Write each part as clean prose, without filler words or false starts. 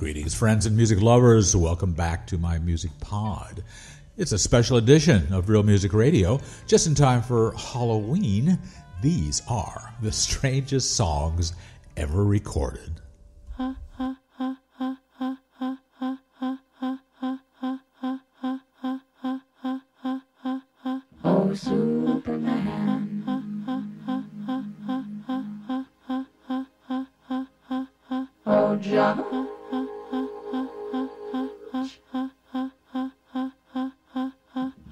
Greetings, friends and music lovers. Welcome back to my music pod. It's a special edition of Real Music Radio, just in time for Halloween. These are the strangest songs ever recorded. Oh, Superman. Oh, John.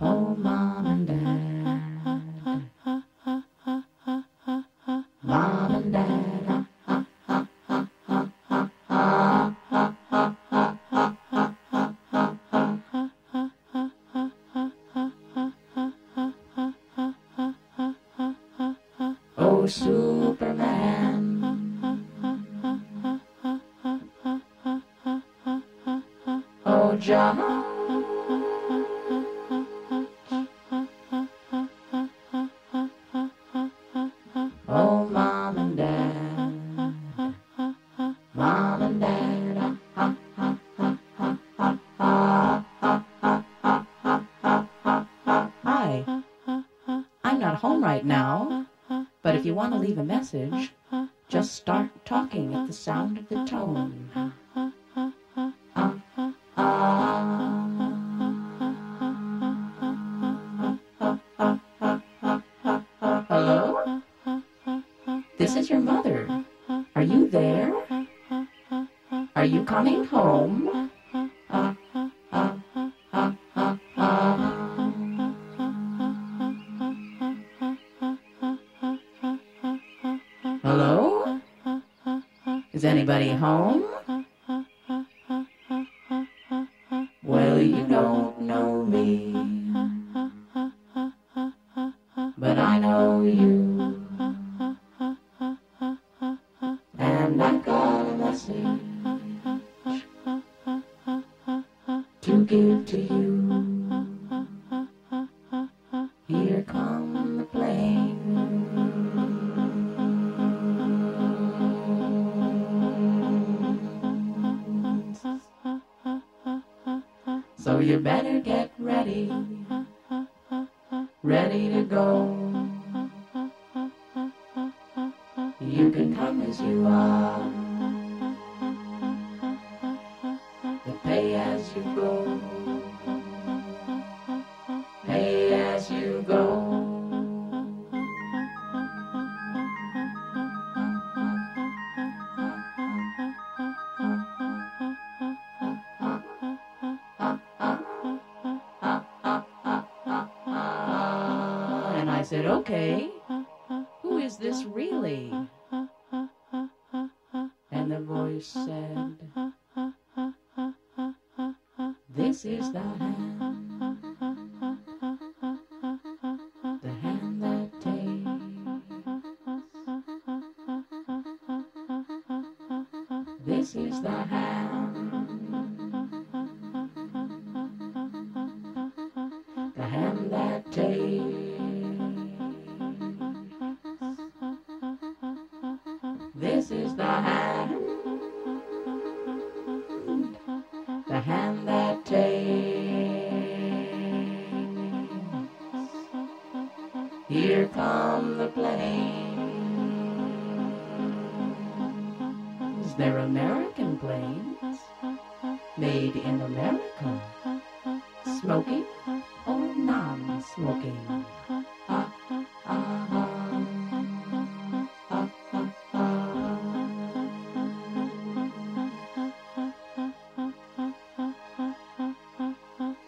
Oh, Mom and Dad. Mom and Dad. Oh, Superman. Oh, John. Oh, Mom and Dad. Mom and Dad. Hi. I'm not home right now, but if you want to leave a message, just start talking at the sound of the tone. Hello? This is your mother. Are you there? Are you coming home? Hello? Is anybody home? Well, you don't know me, but I know you, and I've got a message to give to you. Here come the planes. So you better get ready, ready to go. You can come as you are, but pay as you go. Pay as you go. And I said, okay, who is this really? And the voice said, this is the hand that takes. This is the hand that takes. This is the hand that takes. Here come the planes. They're American planes, made in America. Smoking or non-smoking?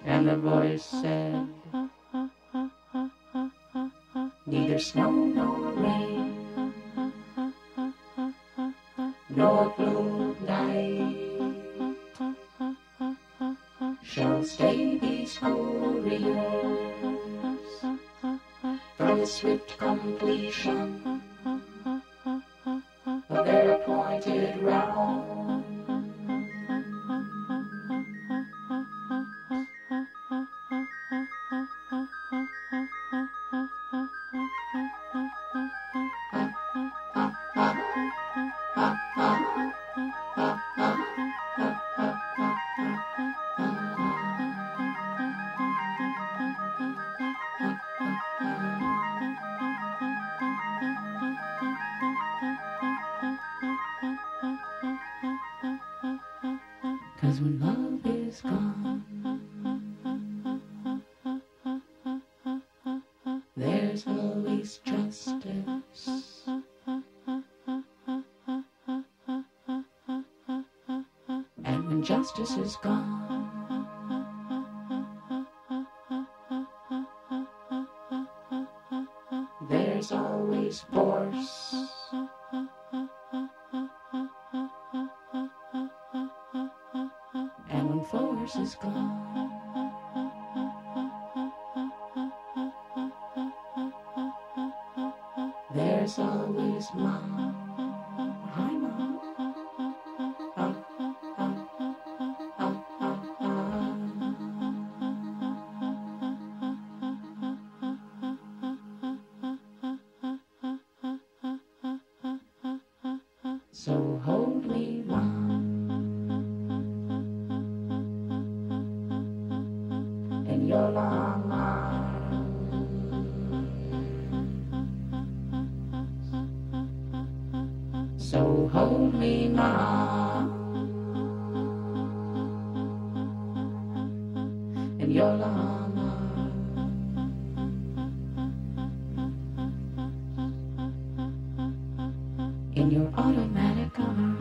And the voice said, neither snow nor rain, nor blue night shall stay these couriers from the swift completion of their appointed round. 'Cause when love is gone, there's always justice. And when justice is gone, there's always force. And when force is gone, there's always mom. Hi, mom. So hold me, mom, in your long arms. So hold me, mom, in your long arms. In your automatic arms.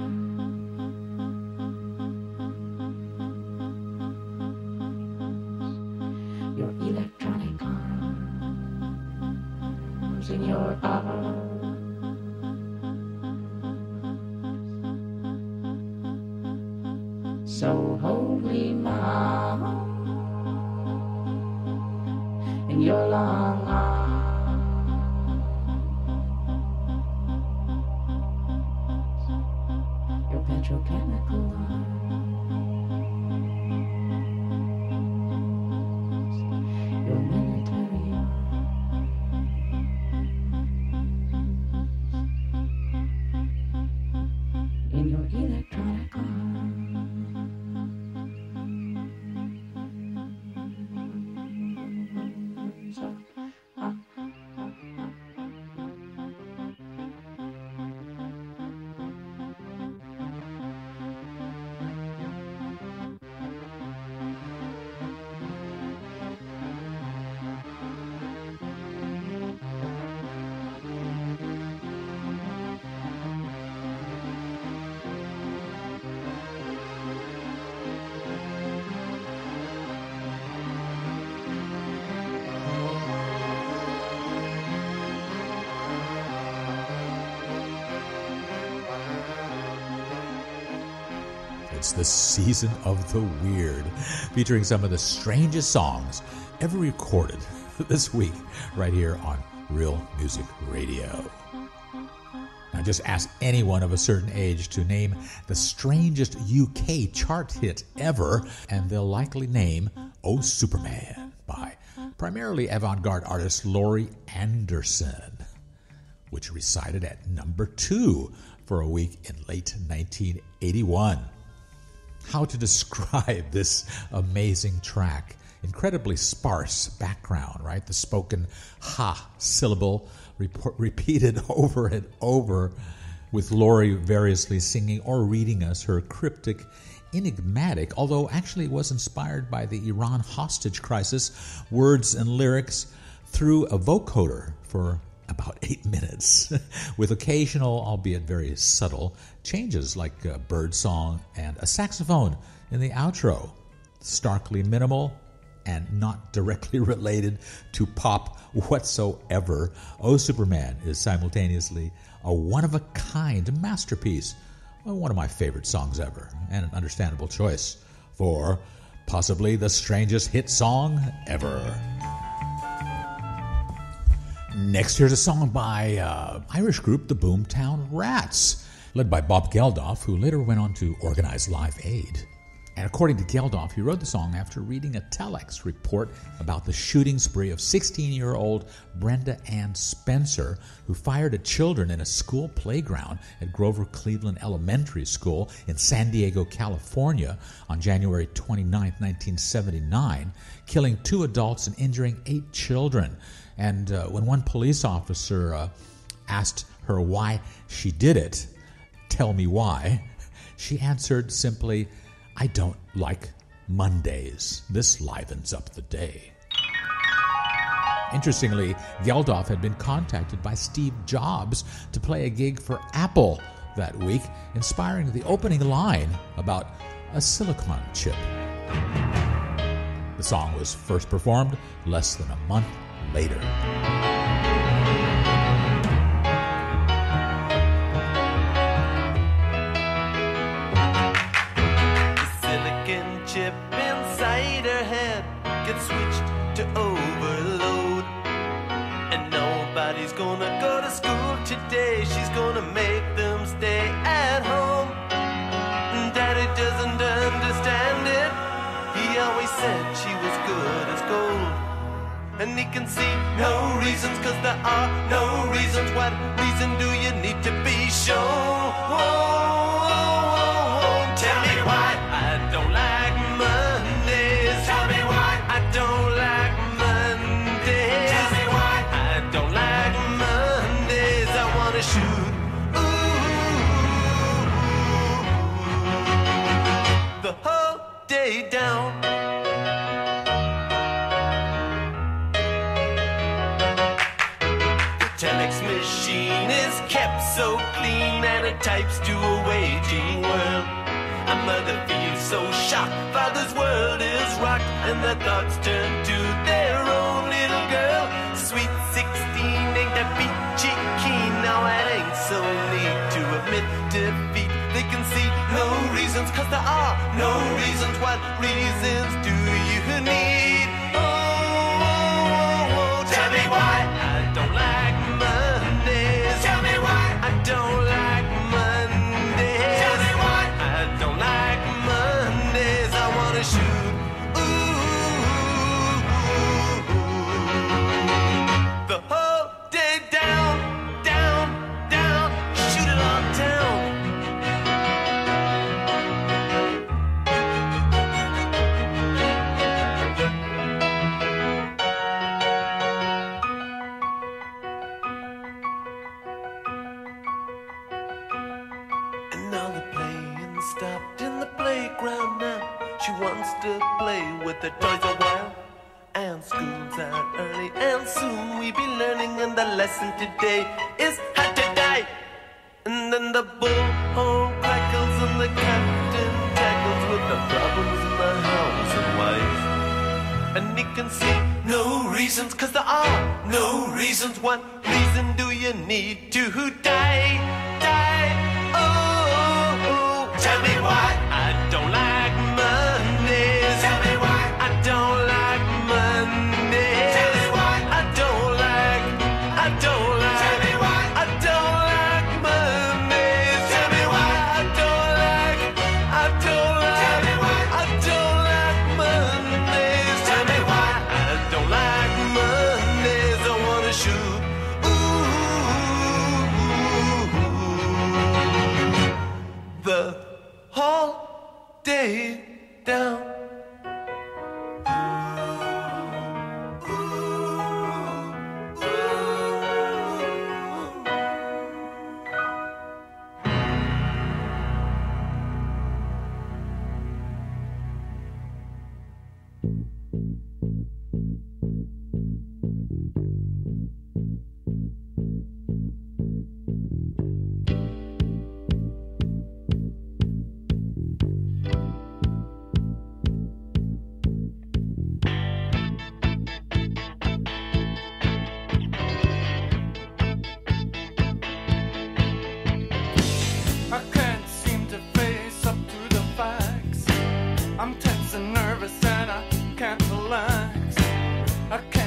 Your electronic arms. In your arms. So hold me, mama, in your long arms. Your petrochemical arms. Your military arms. In your electronic arms. It's the season of the weird, featuring some of the strangest songs ever recorded this week right here on Real Music Radio. Now just ask anyone of a certain age to name the strangest UK chart hit ever, and they'll likely name Oh Superman by primarily avant-garde artist Laurie Anderson, which resided at number 2 for a week in late 1981. How to describe this amazing track? Incredibly sparse background, right? The spoken ha syllable repeated over and over, with Laurie variously singing or reading us her cryptic, enigmatic, although actually it was inspired by the Iran hostage crisis, words and lyrics through a vocoder for about 8 minutes, with occasional, albeit very subtle, changes like a bird song and a saxophone in the outro. Starkly minimal and not directly related to pop whatsoever, Oh Superman is simultaneously a one-of-a-kind masterpiece, one of my favorite songs ever, and an understandable choice for possibly the strangest hit song ever. Next, here's a song by Irish group the Boomtown Rats, led by Bob Geldof, who later went on to organize Live Aid. And according to Geldof, he wrote the song after reading a telex report about the shooting spree of 16-year-old Brenda Ann Spencer, who fired at children in a school playground at Grover Cleveland Elementary School in San Diego, California on January 29, 1979, killing 2 adults and injuring 8 children. And when one police officer asked her why she did it, "Tell me why," she answered simply, I Don't Like Mondays. This livens up the day. Interestingly, Geldof had been contacted by Steve Jobs to play a gig for Apple that week, inspiring the opening line about a silicon chip. The song was first performed less than a month later. The silicon chip inside her head gets switched to overload. And nobody's gonna go to school today. She's gonna make them stay at home. Daddy doesn't understand it. He always said she was good as gold. And he can see no reasons, 'cause there are no reasons. What reason do you need to be shown? Tell me why I don't like Mondays. Tell me why I don't like Mondays. Tell me why I don't like Mondays. I wanna shoot the whole day down. The telex machine is kept so clean, and it types to a waging world. A mother feels so shocked, father's world is rocked, and their thoughts turn to their own little girl. Sweet 16 ain't that peachy keen. Now it ain't so neat to admit defeat. They can see no reasons, 'cause there are no reasons. What reasons do you need? Tell me why I don't like Mondays. Tell me why I don't like Mondays. Tell me why I don't like Mondays. I wanna shoot the whole day down, down, down. Shoot it on down. And now the playing stopped in the playground now. She wants to play with the toys a while. And school's out early, and soon we be learning. And the lesson today is how to die. And then the bullhorn crackles, and the captain tackles with the problems in the house and wife. And he can see no reasons, 'cause there are no reasons. What reason do you need to die? Die. Oh, tell me why I don't like Mondays. Tell me why I don't like Mondays. Tell me why I don't like. Tell me why I don't like Mondays. Tell me why I don't like. Tell me why I don't like Mondays. Tell me why I don't like Mondays. I wanna shoot the whole day down. I can't seem to face up to the facts. I'm tense and nervous and I can't relax. I can't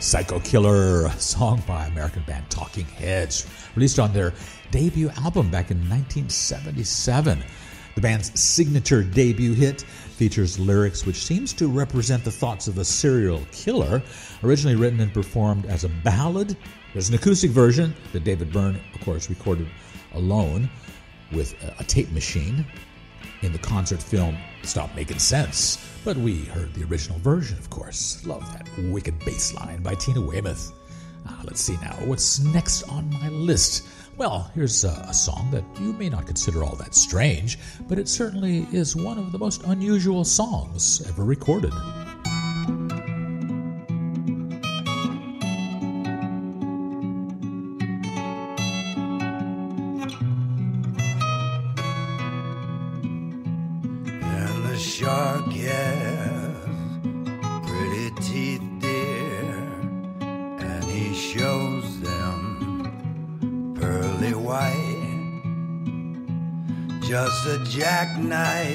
Psycho Killer, a song by American band Talking Heads, released on their debut album back in 1977. The band's signature debut hit features lyrics which seems to represent the thoughts of a serial killer. Originally written and performed as a ballad, there's an acoustic version that David Byrne, of course, recorded alone with a tape machine in the concert film Stop Making Sense. But we heard the original version, of course. Love that wicked bass line by Tina Weymouth. Let's see now, what's next on my list? Well, here's a song that you may not consider all that strange, but it certainly is one of the most unusual songs ever recorded. And the shark has pretty teeth, dear, and he shows them pearly white, just a jackknife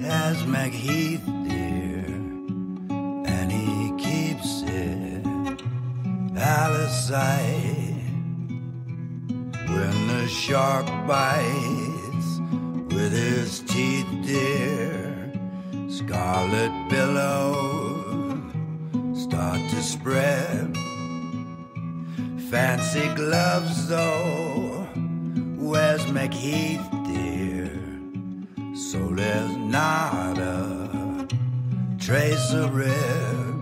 has McHeath, dear, and he keeps it out of sight. When the shark bites with his teeth, dear, scarlet billows start to spread. Fancy gloves, though, where's McHeath, dear? So there's not a trace of red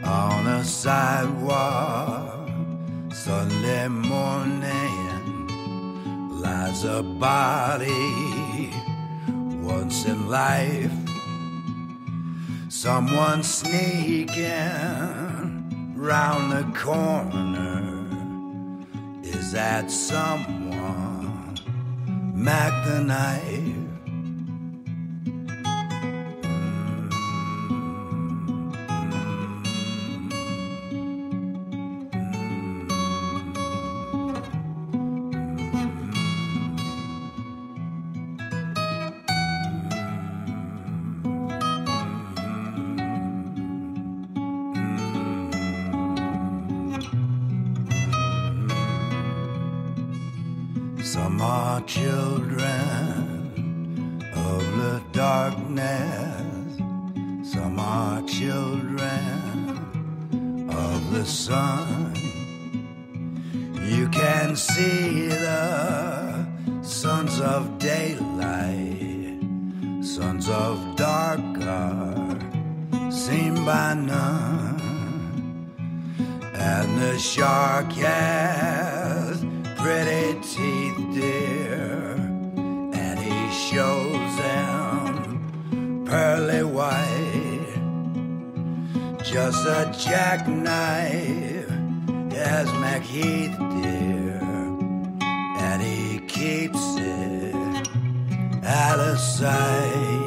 on a sidewalk. Sunday morning lies a body. Once in life, someone sneaking round the corner. Is that someone Mac the Knife? Some are children of the darkness, some are children of the sun. You can see the sons of daylight, sons of dark are seen by none. And the shark has pretty teeth, dear, and he shows them pearly white, just a jackknife as McHeath, dear, and he keeps it out of sight.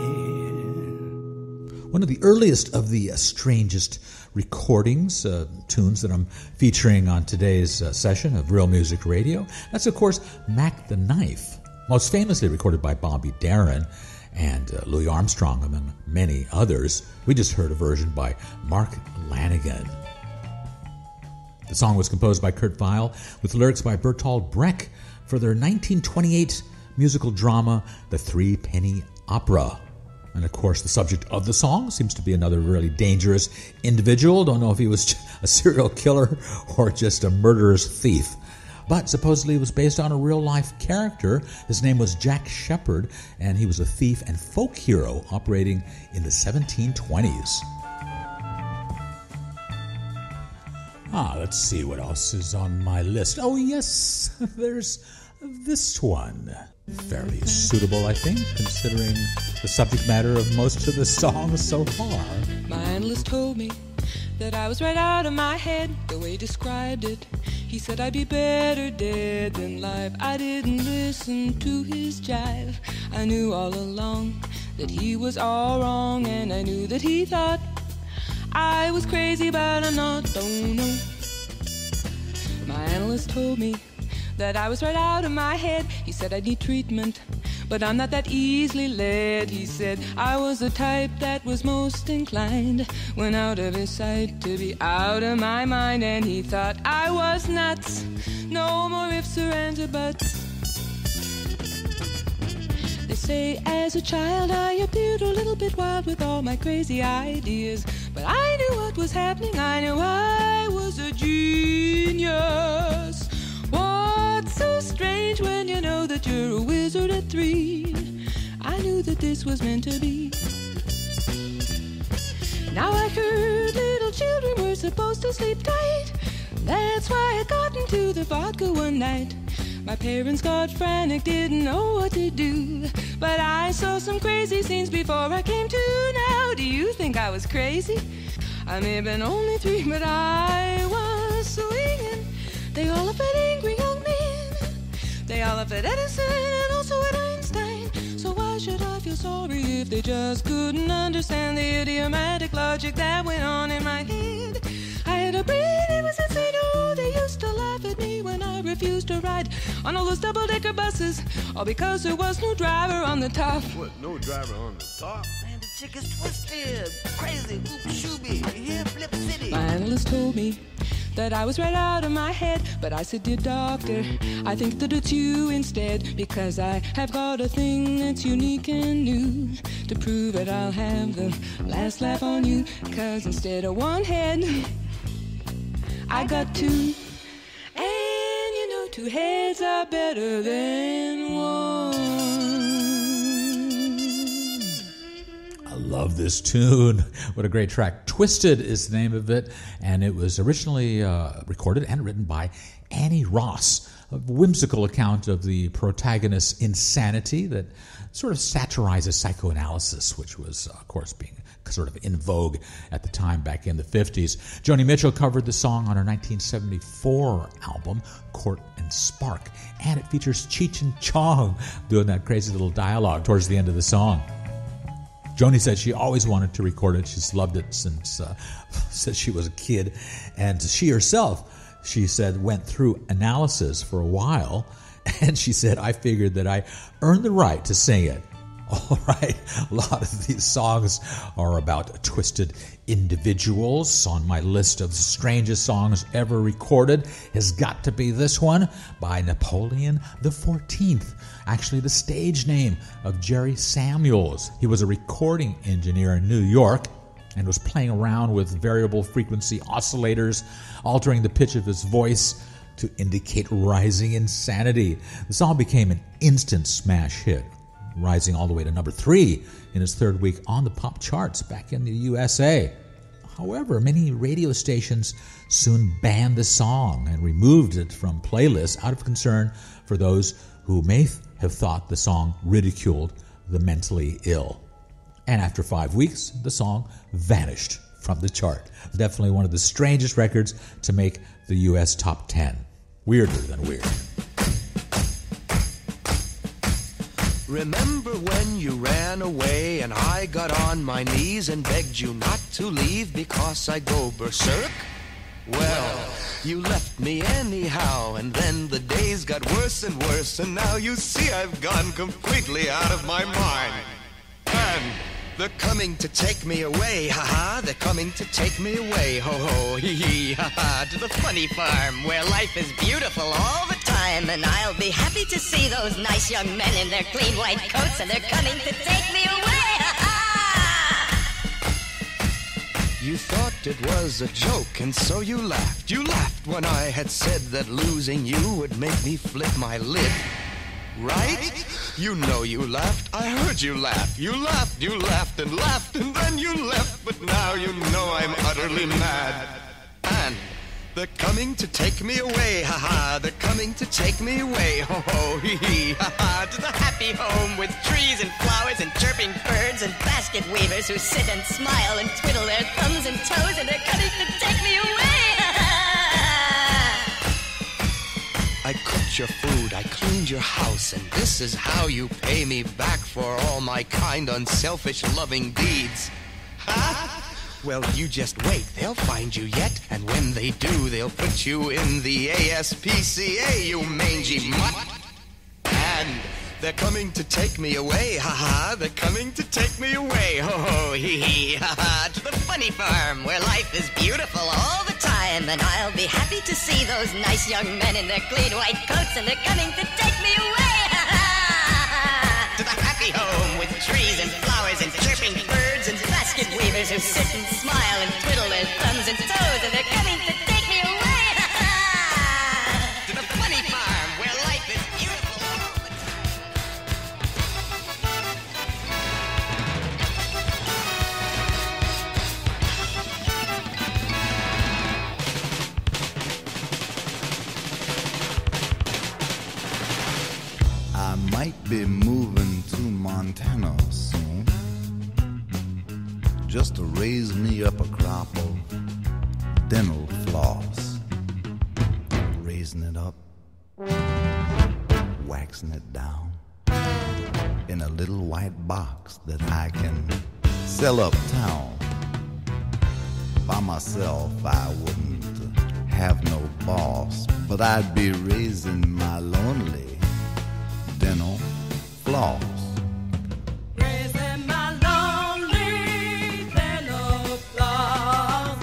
One of the earliest of the strangest recordings, tunes that I'm featuring on today's session of Real Music Radio. That's, of course, Mac the Knife, most famously recorded by Bobby Darin and Louis Armstrong, among many others. We just heard a version by Mark Lanigan. The song was composed by Kurt Weill with lyrics by Bertolt Brecht for their 1928 musical drama, The Three Penny Opera. And of course, the subject of the song seems to be another really dangerous individual. Don't know if he was a serial killer or just a murderous thief. But supposedly it was based on a real-life character. His name was Jack Shepherd, and he was a thief and folk hero operating in the 1720s. Let's see what else is on my list. Oh, yes, there's this one. Fairly suitable, I think, considering the subject matter of most of the songs so far. My analyst told me that I was right out of my head, the way he described it. He said I'd be better dead than live. I didn't listen to his jive. I knew all along that he was all wrong, and I knew that he thought I was crazy, but I'm not, don't know. My analyst told me that I was right out of my head. He said I'd need treatment, But I'm not that easily led, he said. I was the type that was most inclined, when out of his sight, to be out of my mind. And he thought I was nuts. No more ifs or ands or buts. They say as a child I appeared a little bit wild with all my crazy ideas, but I knew what was happening. I knew I was a genius. What's so strange when you know that you're a wizard at 3? I knew that this was meant to be. Now I heard little children were supposed to sleep tight. That's why I got into the vodka one night. My parents got frantic, didn't know what to do, but I saw some crazy scenes before I came to. Now, do you think I was crazy? I may have been only 3, but I was swinging. They all laugh at angry young men. They all laugh at Edison and also at Einstein. So why should I feel sorry if they just couldn't understand the idiomatic logic that went on in my head? I had a brain, it was insane. Oh, they used to laugh at me when I refused to ride on all those double-decker buses, all because there was no driver on the top. What, no driver on the top? Man, the chick is twisted, crazy, oop shooby, here Flip City. My analyst told me that I was right out of my head, but I said, dear doctor, I think that it's you instead, because I have got a thing that's unique and new. To prove it, I'll have the last laugh on you, 'cause instead of one head, I got 2. And you know 2 heads are better than one. I love this tune. What a great track. Twisted is the name of it, and it was originally recorded and written by Annie Ross, a whimsical account of the protagonist's insanity that sort of satirizes psychoanalysis, which was, of course, being sort of in vogue at the time back in the 50s. Joni Mitchell covered the song on her 1974 album, Court and Spark, and it features Cheech and Chong doing that crazy little dialogue towards the end of the song. Joni said she always wanted to record it. She's loved it since she was a kid. And she herself, she said, went through analysis for a while. And she said, I figured that I earned the right to sing it. All right, a lot of these songs are about twisted individuals. On my list of the strangest songs ever recorded has got to be this one by Napoleon the 14th, actually the stage name of Jerry Samuels. He was a recording engineer in New York and was playing around with variable frequency oscillators, altering the pitch of his voice to indicate rising insanity. The song became an instant smash hit, rising all the way to number 3 in its 3rd week on the pop charts back in the USA. However, many radio stations soon banned the song and removed it from playlists out of concern for those who may have thought the song ridiculed the mentally ill. And after 5 weeks, the song vanished from the chart. Definitely one of the strangest records to make the US top 10. Weirder than weird. Remember when you ran away and I got on my knees and begged you not to leave because I go berserk? Well, you left me anyhow, and then the days got worse and worse, and now you see I've gone completely out of my mind. And they're coming to take me away, ha-ha, they're coming to take me away, ho-ho, hee-hee, ha-ha, to the funny farm where life is beautiful all the time, and I'll be happy to see those nice young men in their clean white coats, and they're coming to take me away, ha-ha! You thought it was a joke, and so you laughed. You laughed when I had said that losing you would make me flip my lid. Right? You know you laughed. I heard you laugh. You laughed and laughed, and then you left. But now you know I'm utterly mad. And they're coming to take me away, ha-ha. They're coming to take me away, ho-ho, hee-hee, ha-ha. To the happy home with trees and flowers and chirping birds and basket weavers who sit and smile and twiddle their thumbs and toes, and they're coming to take me away, ha-ha. I cooked your food, I cleaned your house, and this is how you pay me back for all my kind, unselfish, loving deeds. Ha? Well, you just wait, they'll find you yet, and when they do, they'll put you in the ASPCA, you mangy mutt. And They're coming to take me away, ha-ha. They're coming to take me away, ho-ho, hee-hee, ha-ha. To the funny farm where life is beautiful all the time. And I'll be happy to see those nice young men in their clean white coats. And they're coming to take me away, ha-ha. To the happy home with trees and flowers and chirping birds and basket weavers who sit and smile and twiddle their thumbs and toes. And they're coming to take me away, ha-ha. To the funny farm where life is beautiful all the time. I might be moving to Montana soon, just to raise me up a crop of dental floss. Raising it up, waxing it down in a little white box that I can sell uptown. By myself, I wouldn't have no boss, but I'd be raising my lonely dental floss. Raising my lonely dental floss.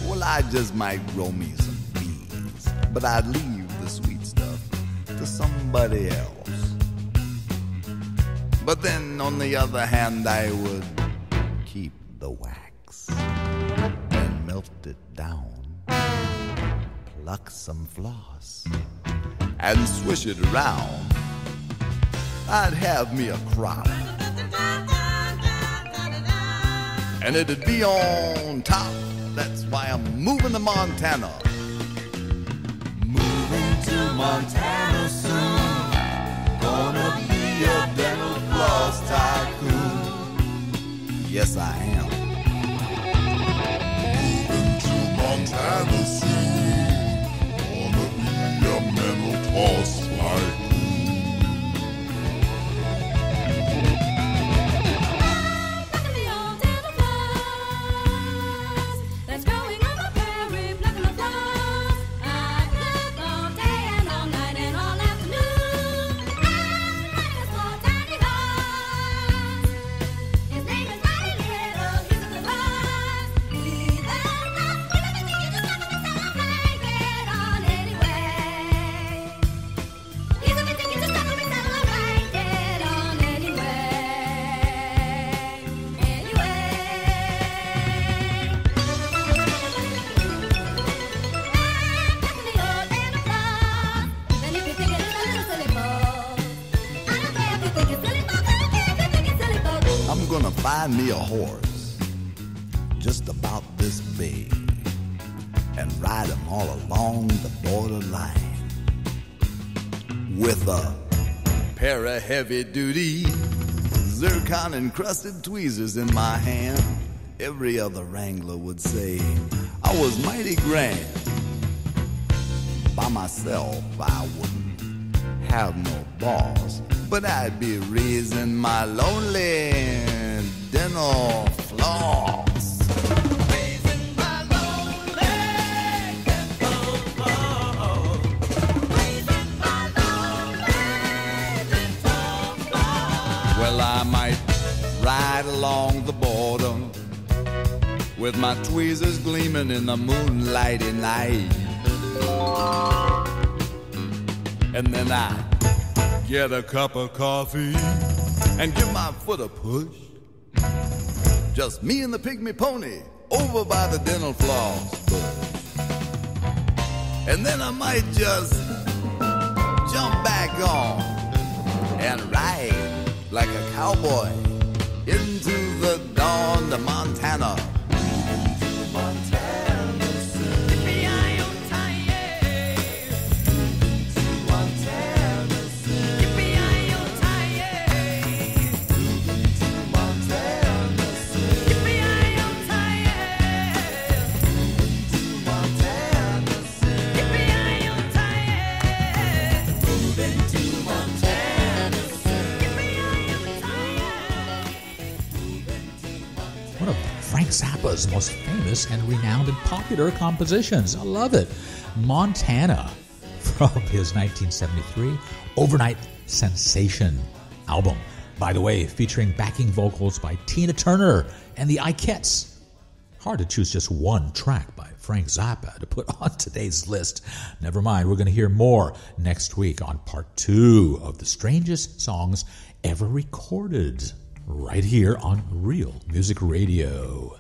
Well, I just might grow me some bees, but I'd leave the sweet stuff to somebody else. But then, on the other hand, I would keep the wax and melt it down, pluck some floss, and swish it around. I'd have me a crop, and it'd be on top. That's why I'm moving to Montana. Moving to Montana soon. Gonna be a dental floss tycoon. Yes, I am. Moving to Montana soon. Gonna be a dental floss tycoon. That's growing on the prairie, plucking the flowers. I look all day and all night and all afternoon. I'm a small tiny horse. His name is Mighty Little. He's in the bus. He's a rough, with everything you just have to celebrate. Get on anyway. He's everything you just have to celebrate. Get on anyway. I'm gonna find me a horse just about this big and ride him all along the borderline with a pair of heavy-duty zircon-encrusted tweezers in my hand. Every other wrangler would say I was mighty grand. By myself, I wouldn't have no boss, but I'd be raising my lonely dental floss. Raising my lonely dental floss. Raising my lonely dental floss. Well, I might ride along the border with my tweezers gleaming in the moonlighty night. And then I get a cup of coffee and give my foot a push. Just me and the pygmy pony over by the dental floss bush. And then I might just jump back on and ride like a cowboy into the dawn to Montana. Frank Zappa's most famous and renowned and popular compositions. I love it. Montana, from his 1973 Overnight Sensation album. By the way, featuring backing vocals by Tina Turner and the Ikettes. Hard to choose just one track by Frank Zappa to put on today's list. Never mind, we're going to hear more next week on part 2 of the strangest songs ever recorded, right here on Real Music Radio.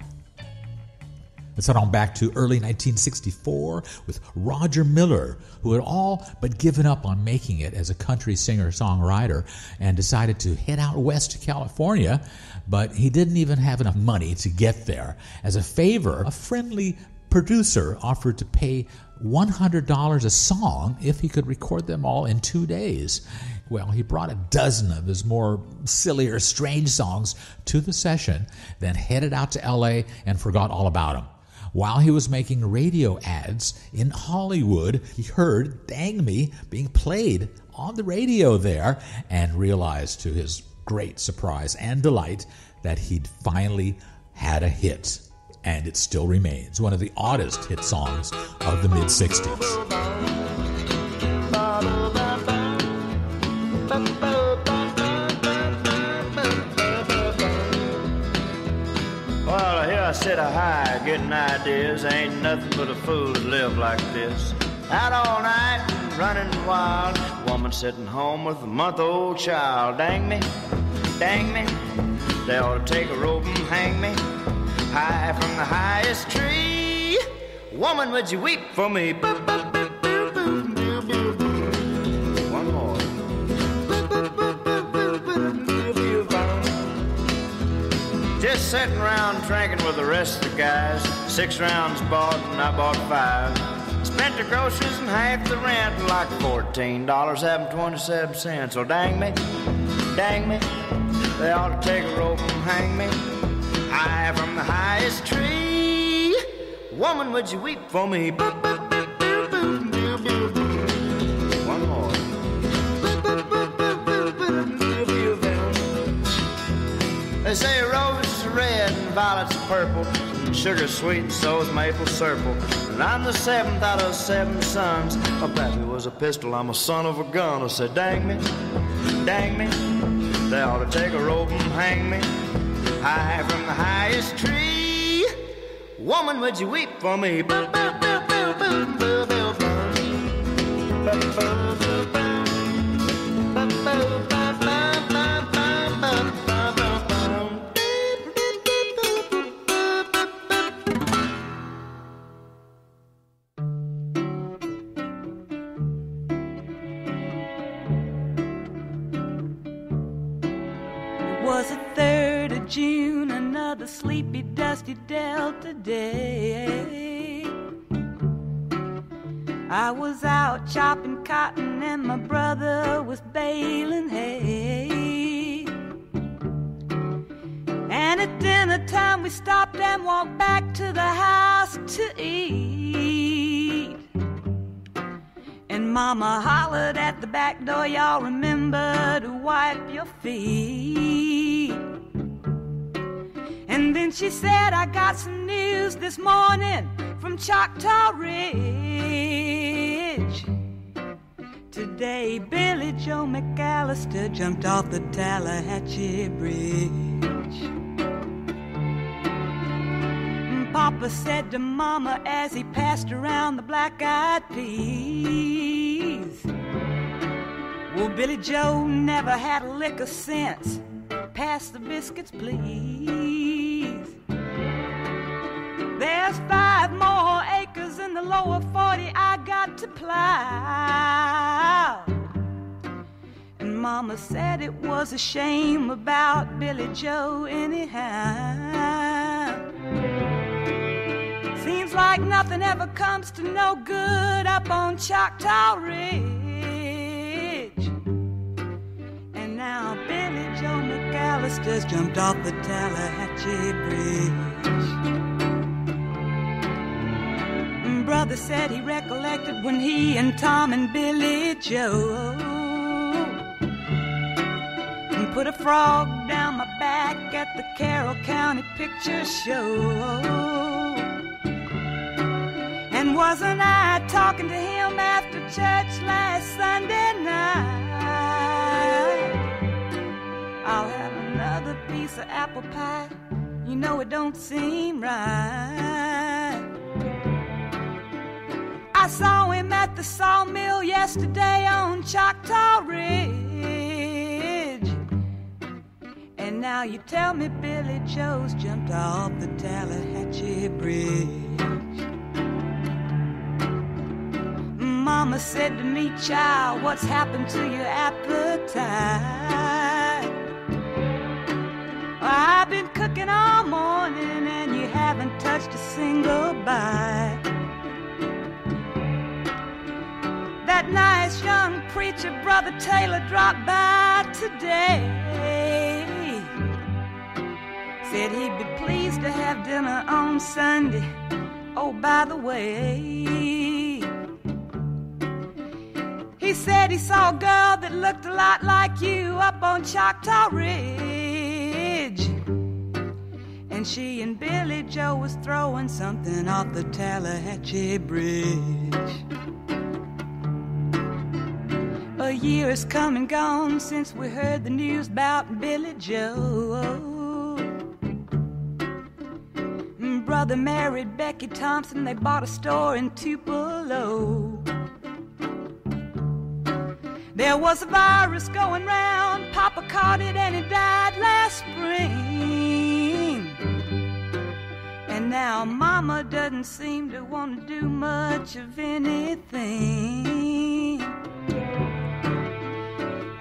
Let's head on back to early 1964 with Roger Miller, who had all but given up on making it as a country singer-songwriter and decided to head out west to California, but he didn't even have enough money to get there. As a favor, a friendly producer offered to pay $100 a song if he could record them all in 2 days. Well, he brought a dozen of his more sillier, strange songs to the session, then headed out to L.A. and forgot all about them. While he was making radio ads in Hollywood, he heard Dang Me being played on the radio there and realized to his great surprise and delight that he'd finally had a hit. And it still remains one of the oddest hit songs of the mid-'60s. Well, here I sit a high, getting ideas. Ain't nothing but a fool to live like this. Out all night, running wild. Woman sitting home with a month-old child. Dang me, they ought to take a rope and hang me high from the highest tree. Woman, would you weep for me? One more. Just sitting around drinking with the rest of the guys. 6 rounds bought and I bought 5. Spent the groceries and half the rent, like $14 having 27 cents. So dang me, they ought to take a rope and hang me high from the highest tree. Woman, would you weep for me? One more. They say roses are red and violets are purple, and sugar's sweet and so is maple syrup. And I'm the 7th out of 7 sons. My pappy was a pistol, I'm a son of a gun. I said, dang me, they ought to take a rope and hang me high from the highest tree. Woman, would you weep for me? June, another sleepy, dusty Delta day. I was out chopping cotton and my brother was baling hay. And at dinner time we stopped and walked back to the house to eat. And Mama hollered at the back door, y'all remember to wipe your feet. And then she said, I got some news this morning from Choctaw Ridge. Today, Billy Joe McAllister jumped off the Tallahatchie Bridge. And Papa said to Mama as he passed around the black-eyed peas, well, Billy Joe never had a lick of sense. Pass the biscuits, please. There's 5 more acres in the lower 40 I got to plow. And Mama said it was a shame about Billy Joe anyhow. Seems like nothing ever comes to no good up on Choctaw Ridge. And now Billy Joe McAllister's jumped off the Tallahatchie Bridge. Brother said he recollected when he and Tom and Billy Joe put a frog down my back at the Carroll County Picture Show. And wasn't I talking to him after church last Sunday night? I'll have another piece of apple pie. You know it don't seem right. I saw him at the sawmill yesterday on Choctaw Ridge. And now you tell me Billy Joe's jumped off the Tallahatchie Bridge. Mama said to me, child, what's happened to your appetite? I've been cooking all morning and you haven't touched a single bite. That nice young preacher, Brother Taylor, dropped by today. Said he'd be pleased to have dinner on Sunday. Oh, by the way, he said he saw a girl that looked a lot like you up on Choctaw Ridge. And she and Billy Joe was throwing something off the Tallahatchie Bridge. A year has come and gone since we heard the news about Billy Joe. Brother married Becky Thompson, they bought a store in Tupelo. There was a virus going round, Papa caught it and he died last spring. And now Mama doesn't seem to want to do much of anything.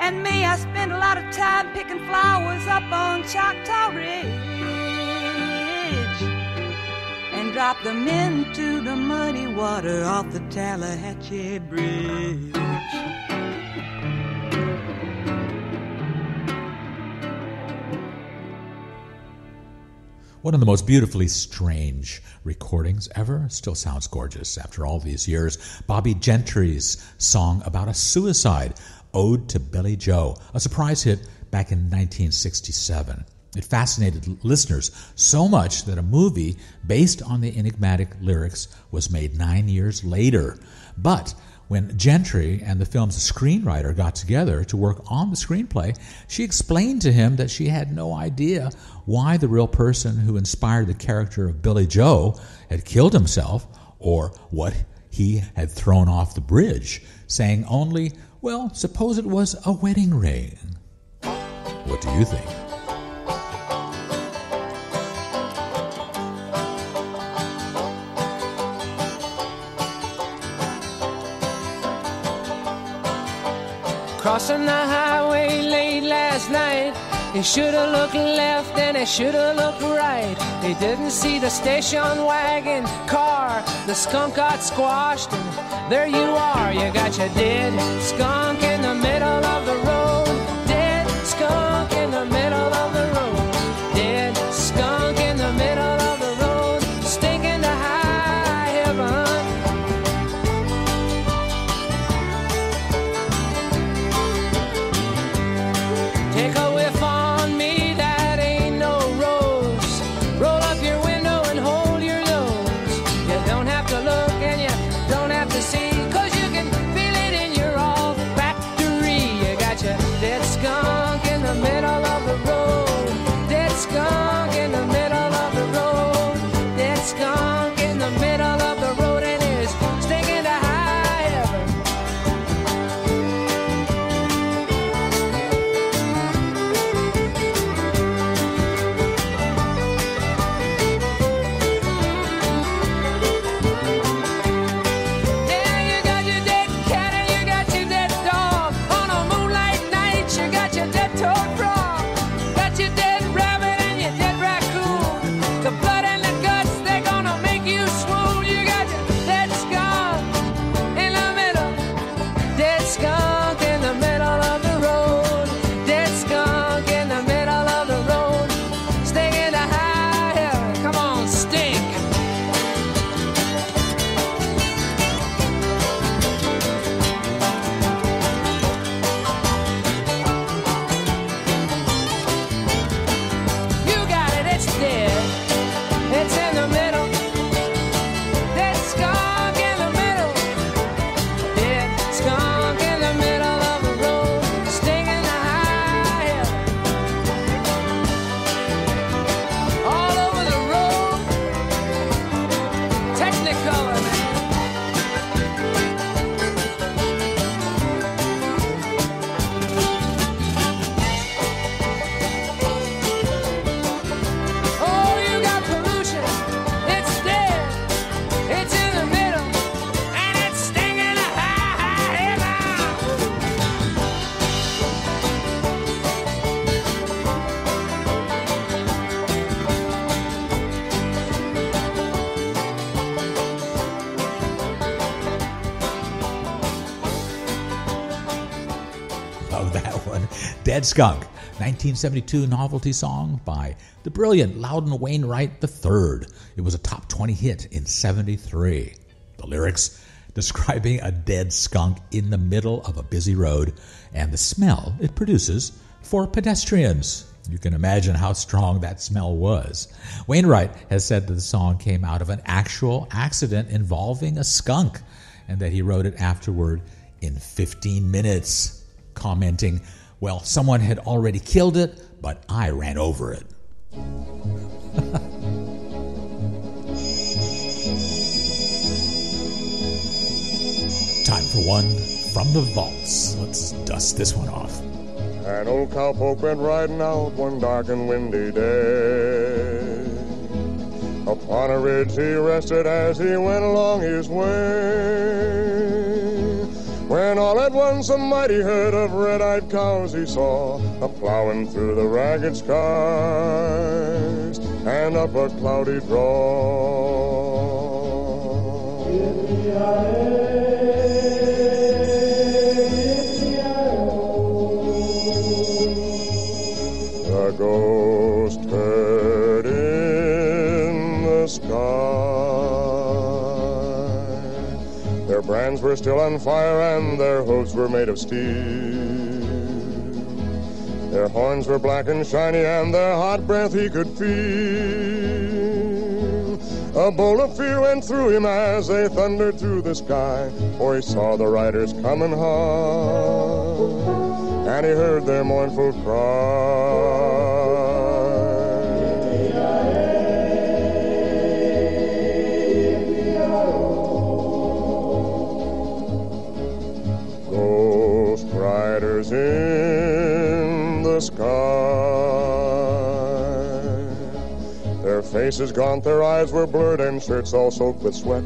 And me, I spend a lot of time picking flowers up on Choctaw Ridge and drop them into the muddy water off the Tallahatchie Bridge. One of the most beautifully strange recordings ever. Still sounds gorgeous after all these years. Bobby Gentry's song about a suicide, Ode to Billy Joe, a surprise hit back in 1967. It fascinated listeners so much that a movie based on the enigmatic lyrics was made 9 years later. But when Gentry and the film's screenwriter got together to work on the screenplay, she explained to him that she had no idea why the real person who inspired the character of Billy Joe had killed himself or what he had thrown off the bridge, saying only, well, suppose it was a wedding ring. What do you think? Crossing the highway late last night, he should have looked left and he should have looked right. He didn't see the station wagon car. The skunk got squashed and there you are. You got your dead skunk in the middle of the road. Dead skunk in the middle of the road. Dead skunk in the middle of the road. Stinking to high heaven. Take a whiff on me, that ain't no rose. Roll up your window and hold your nose. You don't have to look and you don't have to see, 'cause you can feel it in your olfactory dug that one. Dead Skunk, 1972 novelty song by the brilliant Loudon Wainwright III. It was a top 20 hit in 73. The lyrics describing a dead skunk in the middle of a busy road and the smell it produces for pedestrians. You can imagine how strong that smell was. Wainwright has said that the song came out of an actual accident involving a skunk and that he wrote it afterward in 15 minutes, commenting, "Well, someone had already killed it, but I ran over it." Time for one from the vaults. Let's dust this one off. An old cowpoke went riding out one dark and windy day. Upon a ridge he rested as he went along his way. When all at once a mighty herd of red-eyed cows he saw, a-plowing through the ragged skies and up a cloudy draw. The ghost herd in the sky. Their brands were still on fire and their hooves were made of steel. Their horns were black and shiny and their hot breath he could feel. A bolt of fear went through him as they thundered through the sky, for he saw the riders coming hard, and he heard their mournful cry. Ghost riders in the sky. Their faces gaunt, their eyes were blurred, and shirts all soaked with sweat.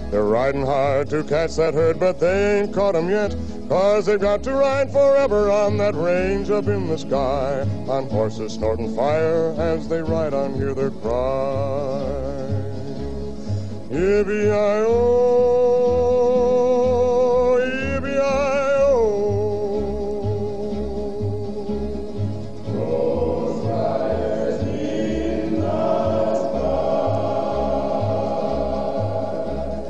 They're riding hard to catch that herd, but they ain't caught 'em yet, 'cause they've got to ride forever on that range up in the sky, on horses snorting fire as they ride on, hear their cry. Yippee-yi-oh, yippee-yi-oh. Ghost riders in the sky.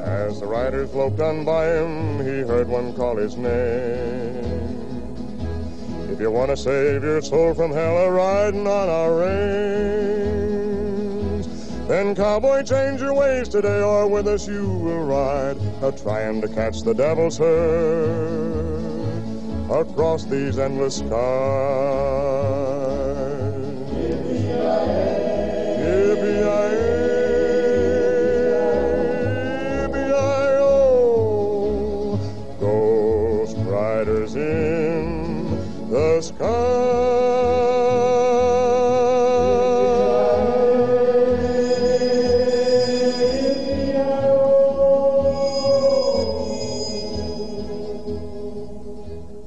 As the riders loped on by him, he heard one call his name. If you want to save your soul from hell a-riding on our range, then cowboy, change your ways today, or with us you will ride, a-trying to catch the devil's herd across these endless skies. Yippee-yi-yi-yi-yi-oh, ghost riders in the sky.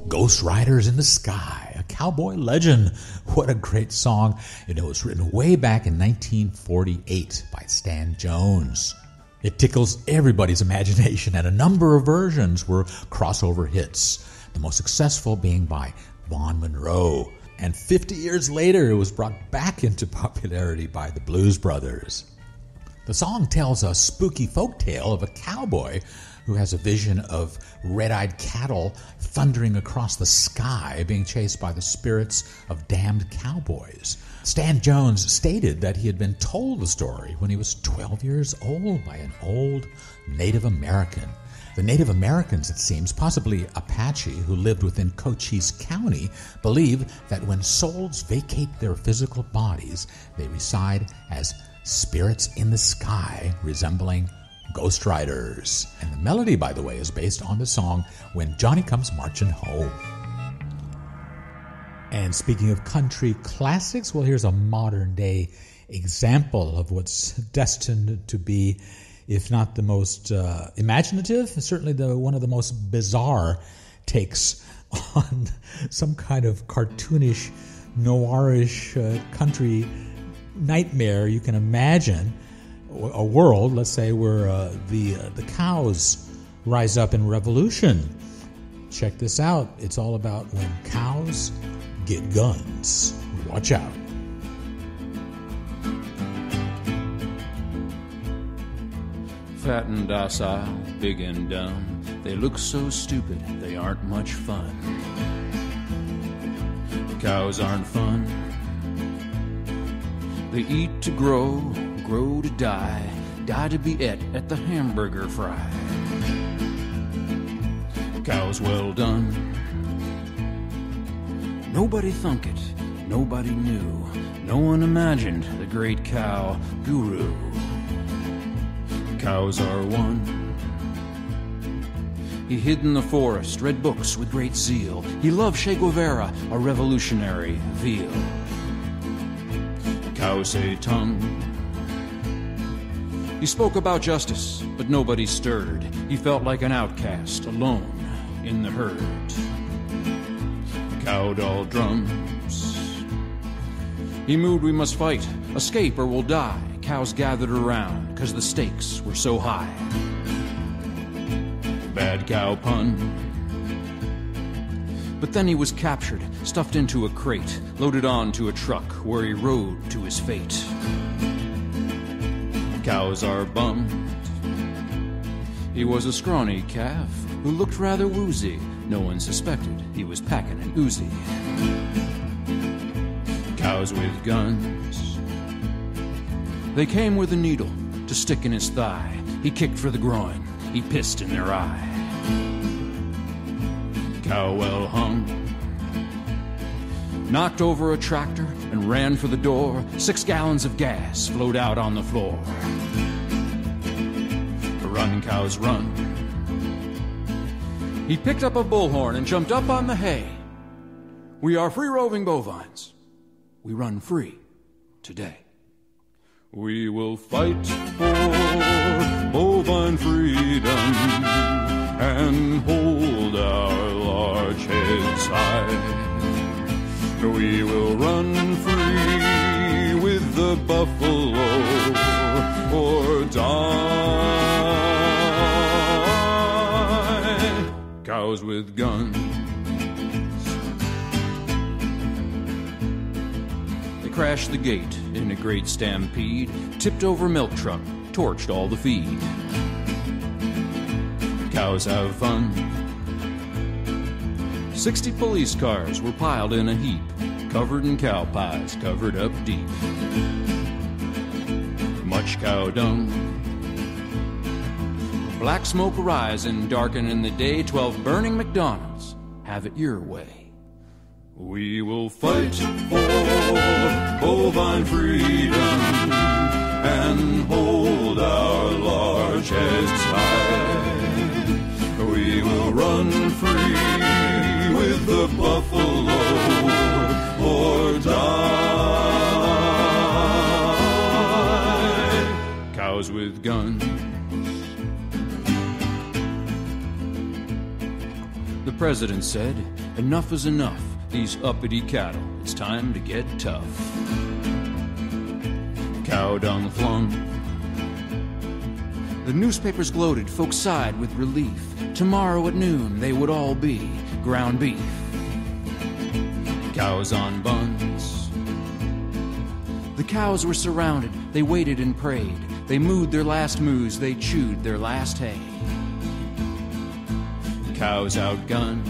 Ghost Riders in the Sky, a cowboy legend. What a great song. And it was written way back in 1948 by Stan Jones. It tickles everybody's imagination, and a number of versions were crossover hits, the most successful being by Vaughn Monroe. And 50 years later, it was brought back into popularity by the Blues Brothers. The song tells a spooky folktale of a cowboy who has a vision of red-eyed cattle thundering across the sky, being chased by the spirits of damned cowboys. Stan Jones stated that he had been told the story when he was 12 years old by an old Native American. The Native Americans, it seems, possibly Apache, who lived within Cochise County, believe that when souls vacate their physical bodies, they reside as spirits in the sky, resembling Ghost Riders. And the melody, by the way, is based on the song When Johnny Comes Marching Home. And speaking of country classics, well, here's a modern-day example of what's destined to be, if not the most imaginative, certainly one of the most bizarre takes on some kind of cartoonish, noirish country nightmare you can imagine. A world, let's say, where the cows rise up in revolution. check this out. It's all about when cows get guns. Watch out. Fat and docile, big and dumb, they look so stupid, they aren't much fun. Cows aren't fun. They eat to grow, grow to die, die to be et at the hamburger fry. Cows well done. Nobody thunk it, nobody knew, no one imagined the great cow guru. Cows are one. He hid in the forest, read books with great zeal. He loved Che Guevara, a revolutionary veal. Cows say tongue. He spoke about justice, but nobody stirred. He felt like an outcast, alone in the herd. Cow doll drums. He moved, we must fight, escape or we'll die. Cows gathered around, 'cause the stakes were so high. Bad cow pun. But then he was captured, stuffed into a crate, loaded onto a truck where he rode to his fate. Cows are bummed. He was a scrawny calf who looked rather woozy. No one suspected he was packing an Uzi. Cows with guns. They came with a needle to stick in his thigh. He kicked for the groin. He pissed in their eye. Cow well hung. Knocked over a tractor and ran for the door. 6 gallons of gas flowed out on the floor. Run, cows, run. He picked up a bullhorn and jumped up on the hay. We are free-roving bovines. We run free today. We will fight for bovine freedom and hold our large heads high. We will run free with the buffalo or die. Cows with guns. Crashed the gate in a great stampede, tipped over milk truck, torched all the feed. Cows have fun. 60 police cars were piled in a heap, covered in cow pies, covered up deep. Much cow dung. Black smoke rising, darkening the day, 12 burning McDonald's. Have it your way. We will fight for bovine freedom and hold our large heads high. We will run free with the buffalo or die. Cows with guns. The president said, enough is enough. These uppity cattle, it's time to get tough. Cow dung flung. The newspapers gloated, folks sighed with relief. Tomorrow at noon they would all be ground beef. Cows on buns. The cows were surrounded, they waited and prayed. They mooed their last moos, they chewed their last hay. Cows outgunned.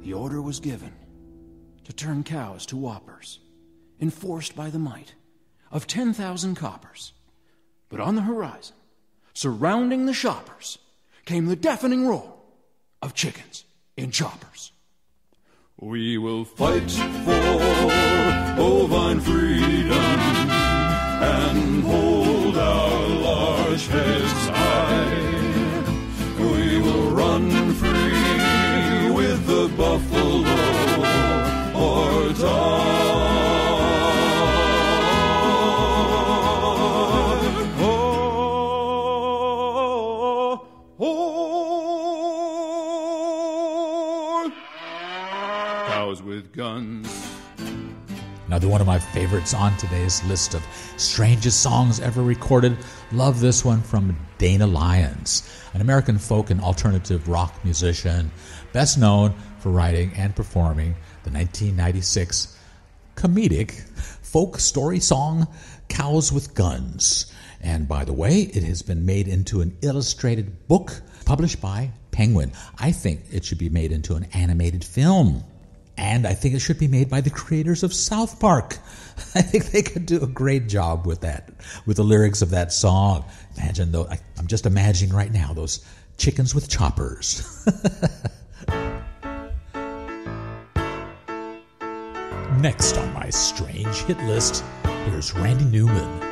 The order was given to turn cows to whoppers, enforced by the might of 10,000 coppers. But on the horizon, surrounding the shoppers, came the deafening roar of chickens in choppers. We will fight for bovine freedom and hold our large heads high. We will run free with the buffalo or die. Another one of my favorites on today's list of strangest songs ever recorded. Love this one from Dana Lyons, an American folk and alternative rock musician, best known for writing and performing the 1996 comedic folk story song Cows with Guns. And by the way, it has been made into an illustrated book published by Penguin. I think it should be made into an animated film. And I think it should be made by the creators of South Park. I think they could do a great job with that, with the lyrics of that song. Imagine, though, I'm just imagining right now those chickens with choppers. Next on my strange hit list, here's Randy Newman.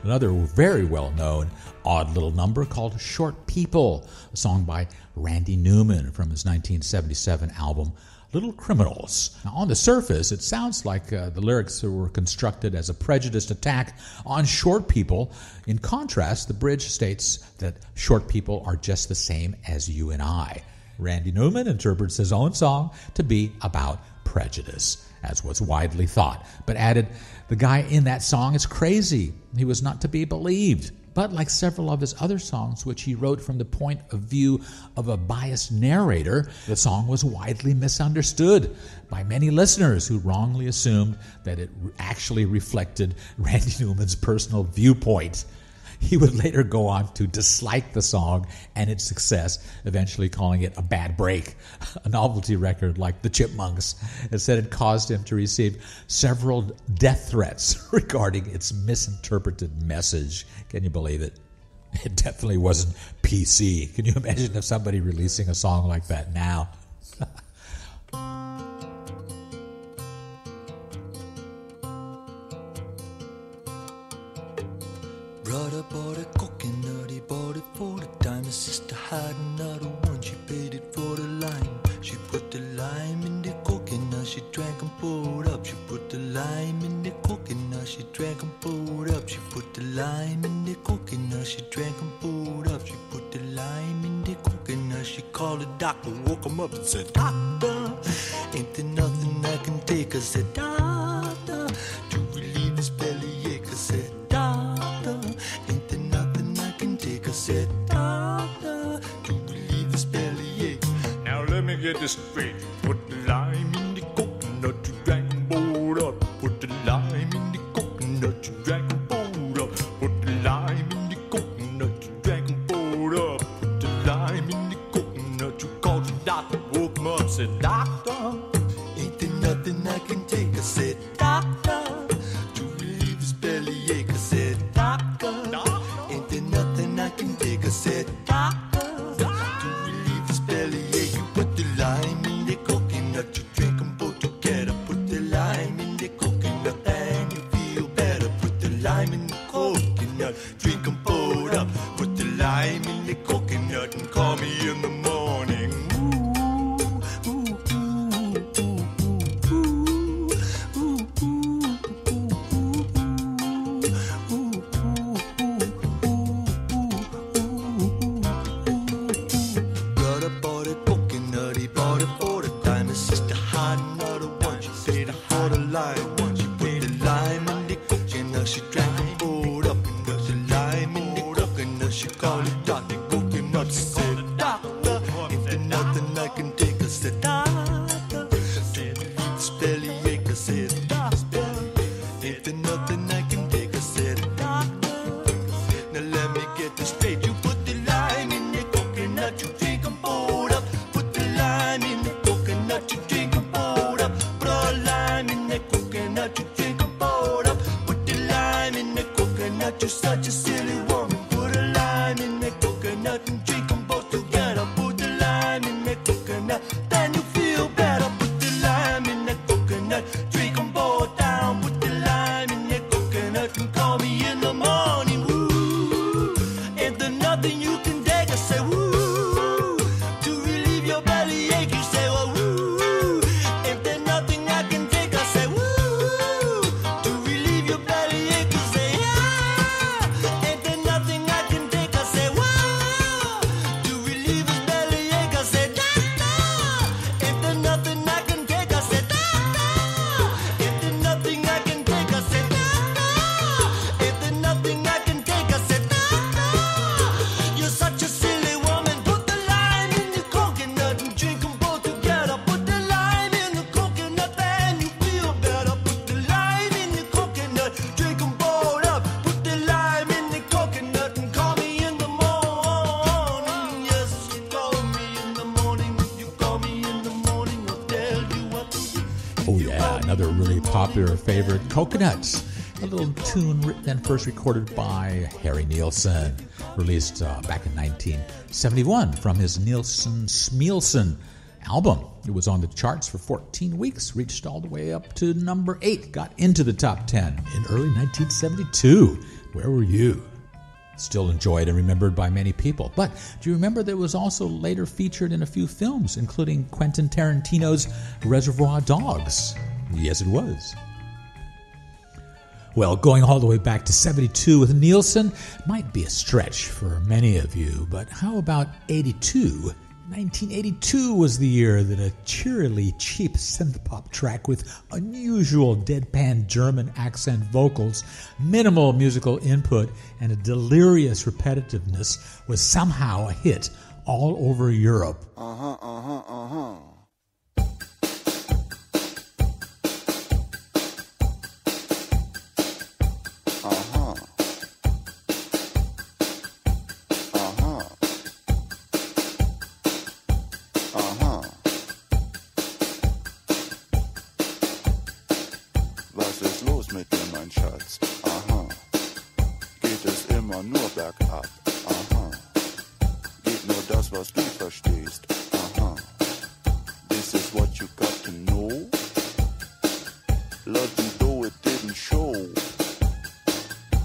Another very well-known odd little number called Short People, a song by Randy Newman from his 1977 album Little Criminals. Now, on the surface, it sounds like the lyrics were constructed as a prejudiced attack on short people. In contrast, the bridge states that short people are just the same as you and I. Randy Newman interprets his own song to be about prejudice, as was widely thought, but added, the guy in that song is crazy. He was not to be believed. But like several of his other songs, which he wrote from the point of view of a biased narrator, the song was widely misunderstood by many listeners who wrongly assumed that it actually reflected Randy Newman's personal viewpoint. He would later go on to dislike the song and its success, eventually calling it a bad break, a novelty record like the Chipmunks. It said it caused him to receive several death threats regarding its misinterpreted message. Can you believe it? It definitely wasn't PC. Can you imagine if somebody releasing a song like that now? Brother bought a coconut, he bought it for the time. His sister had another one, she paid it for the lime. She put the lime in the coconut, she drank and poured up. She put the lime lime in the coconut. She drank and poured up. She put the lime in the coconut. She drank and poured up. She put the lime in the coconut. She called the doctor, woke him up and said, Doctor, ain't there nothing I can take? I said, Doctor, to relieve this bellyache. I said, Doctor, ain't there nothing I can take? I said, Doctor, to relieve this bellyache. Now let me get this straight. Put the lime in the coconut, you drank and poured up. Put the lime in the coconut, you drank and poured up. Put the lime in the coconut, you drank and poured up. Put the lime in the coconut, you called the doctor, woke him up, said, Doctor, ain't there nothing I can take? I said, Doctor, to relieve this bellyache. I said, Doctor, ain't there nothing I can take? I said, Doctor, to relieve this bellyache. You put the lime in the coconut, you drink them both together. Put the lime in the coconut and you feel better. Put the lime in the coconut, drink them poured up. Put the lime in the coconut and call me in the morning. Brother bought a coconut, he bought it for the time. His sister had another one, she paid it for the lime. She put the lime in the coconut, she drank and poured up. And put the lime in the coconut, she called it Dr. Coconut. She said, Doctor, ain't there nothing I can take? I said, Doctor, to relieve this bellyache. I said, Doctor, ain't there nothing I can take? I said, Doctor, now let me get this straight. You put the lime in the coconut, you drink and poured up. Put the lime in the coconut, you drink and poured up. Put a lime in the coconut, you drink and poured up. Put the lime in the coconut, you're such a silly woman. Put a lime in the coconut and drink them both together. Put the lime in the coconut, then you feel better. Put the lime in the coconut, drink them both down. Put the lime in the coconut and call me in the morning. Woo, ain't there nothing you can take? I say, woo, to relieve your bellyache. You say, well, woo, ain't there nothing I can take? I say, woo, to relieve your bellyache. You say, yeah, ain't there nothing I can take? I say, wow, to relieve his bellyache. I say, doctor, ain't there nothing I can take? I say, doctor, ain't there nothing I can take? I say, doctor, ain't there nothing I can take? I say, doctor, you're such a silly woman. Put the lime in the coconut and drink them both together. Put the lime in the coconut and you feel better. Put the lime in the coconut, drink them both up. Put the lime in the coconut and call me in the morning. Yes, you call me in the morning. You call me in the morning, I'll tell you what to do. Oh yeah, another really popular favorite, Coconuts. A little tune written and first recorded by Harry Nilsson, released back in 1971 from his Nilsson Smeelson album. It was on the charts for 14 weeks, reached all the way up to number 8, got into the top 10 in early 1972. Where were you? Still enjoyed and remembered by many people. But do you remember that it was also later featured in a few films, including Quentin Tarantino's Reservoir Dogs? Yes, it was. Well, going all the way back to 72 with Nilsson might be a stretch for many of you, but how about 82? 1982 was the year that a cheerily cheap synth-pop track with unusual deadpan German accent vocals, minimal musical input, and a delirious repetitiveness was somehow a hit all over Europe. Was ist los mit dir, mein Schatz? Aha. Geht es immer nur bergab? Aha. Geht nur das, was du verstehst? Aha. This is what you got to know. Let me do it, didn't show.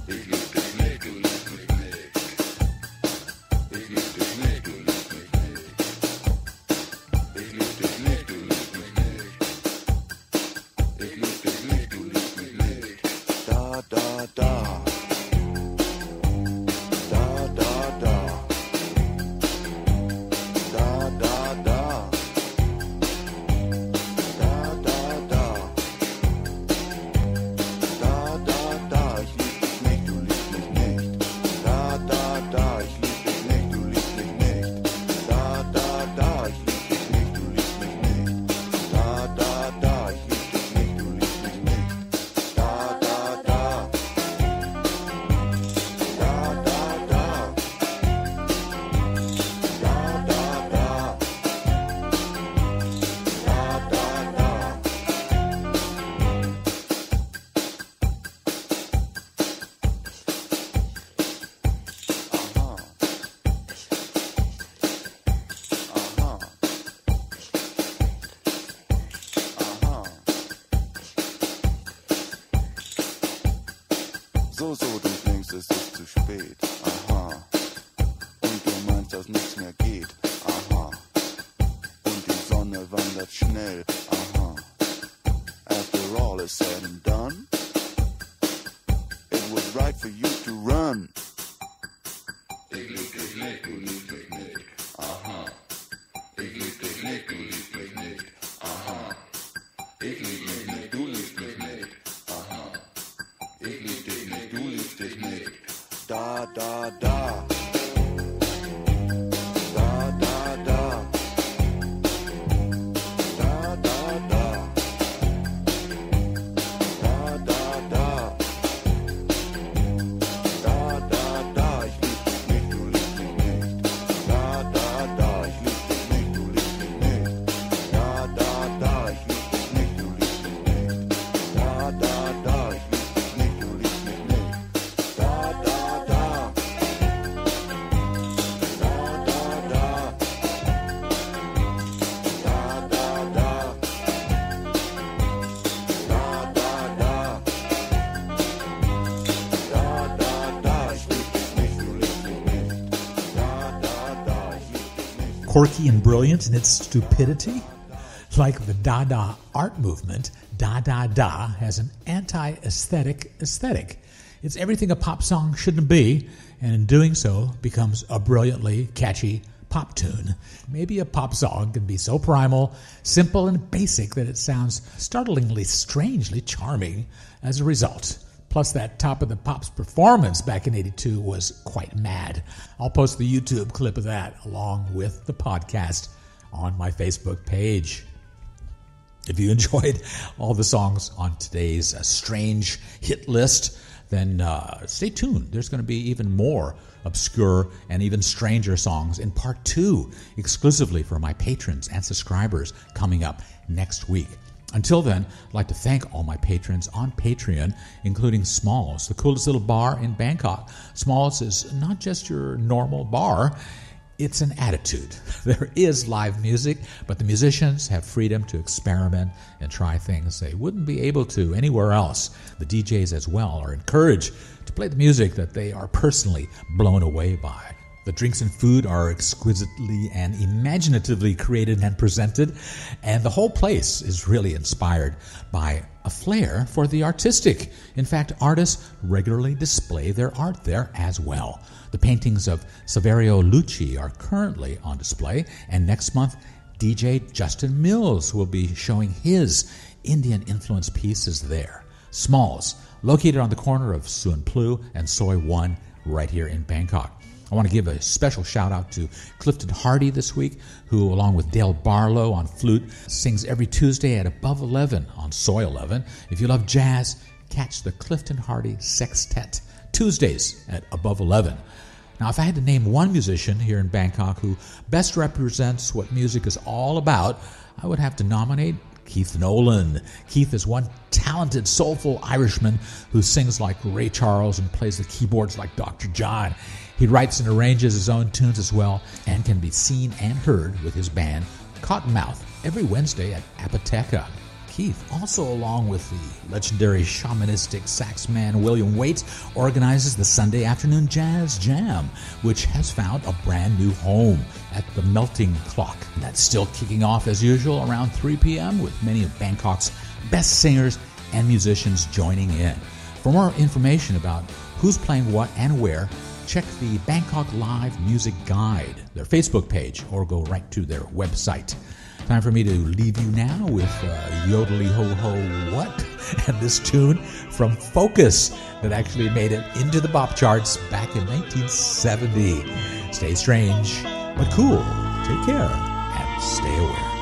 Ich lieb dich nicht, du liebst mich nicht. Ich lieb dich nicht, du liebst mich nicht. Ich lieb dich nicht, du liebst mich nicht. Ich lieb dich nicht, du liebst mich nicht. So, du denkst, es ist zu spät, aha. Und du meinst, dass nichts mehr geht, aha. Und die Sonne wandert schnell, aha. After all is said and done, it was right for you to run. Ich lieb dich nicht, du liebst mich nicht, aha. Ich lieb dich nicht, du liebst mich nicht, aha. Ich lieb mich nicht, du liebst mich nicht, aha. Ich lieb dich nicht, du liebst dich nicht. Da, da, da. Da, da, da. Da, da, da. Da, da, da. Da, da, da. Ich lieb dich nicht, du liebst mich nicht. Da, da, da. Ich lieb dich nicht, du liebst mich nicht. Da, da, da. Ich lieb dich nicht, du liebst mich nicht. Da, da, da. Ich lieb dich nicht, du liebst mich nicht. Da, da, da. Da, da, da. Da, da, da. Da, da, da. Da, da, da. Ich lieb dich nicht, du liebst mich nicht. Da, da, da. Ich lieb dich nicht. Quirky and brilliant in its stupidity? Like the Dada art movement, Da Da Da has an anti-aesthetic aesthetic. It's everything a pop song shouldn't be, and in doing so becomes a brilliantly catchy pop tune. Maybe a pop song can be so primal, simple, and basic that it sounds startlingly, strangely charming as a result. Plus, that Top of the Pops performance back in '82 was quite mad. I'll post the YouTube clip of that along with the podcast on my Facebook page. If you enjoyed all the songs on today's strange hit list, then stay tuned. There's going to be even more obscure and even stranger songs in part 2, exclusively for my patrons and subscribers, coming up next week. Until then, I'd like to thank all my patrons on Patreon, including Smalls, the coolest little bar in Bangkok. Smalls is not just your normal bar. It's an attitude. There is live music, but the musicians have freedom to experiment and try things they wouldn't be able to anywhere else. The DJs as well are encouraged to play the music that they are personally blown away by. The drinks and food are exquisitely and imaginatively created and presented, and the whole place is really inspired by a flair for the artistic. In fact, artists regularly display their art there as well. The paintings of Saverio Lucci are currently on display, and next month, DJ Justin Mills will be showing his Indian-influenced pieces there. Smalls, located on the corner of Suan Plu and Soi 1 right here in Bangkok. I want to give a special shout-out to Clifton Hardy this week, who, along with Dale Barlow on flute, sings every Tuesday at Above 11 on Soy 11. If you love jazz, catch the Clifton Hardy Sextet, Tuesdays at Above 11. Now, if I had to name one musician here in Bangkok who best represents what music is all about, I would have to nominate Keith Nolan. Keith is one talented, soulful Irishman who sings like Ray Charles and plays the keyboards like Dr. John. He writes and arranges his own tunes as well, and can be seen and heard with his band Cottonmouth every Wednesday at PECA. Keith, also along with the legendary shamanistic sax man William Waite, organizes the Sunday afternoon Jazz Jam, which has found a brand new home at the Melting Clock. And that's still kicking off as usual around 3 p.m. with many of Bangkok's best singers and musicians joining in. For more information about who's playing what and where, check the Bangkok Live Music Guide, their Facebook page, or go right to their website. Time for me to leave you now with Yodely Ho Ho What, and this tune from Focus that actually made it into the bop charts back in 1970. Stay strange, but cool. Take care, and stay aware.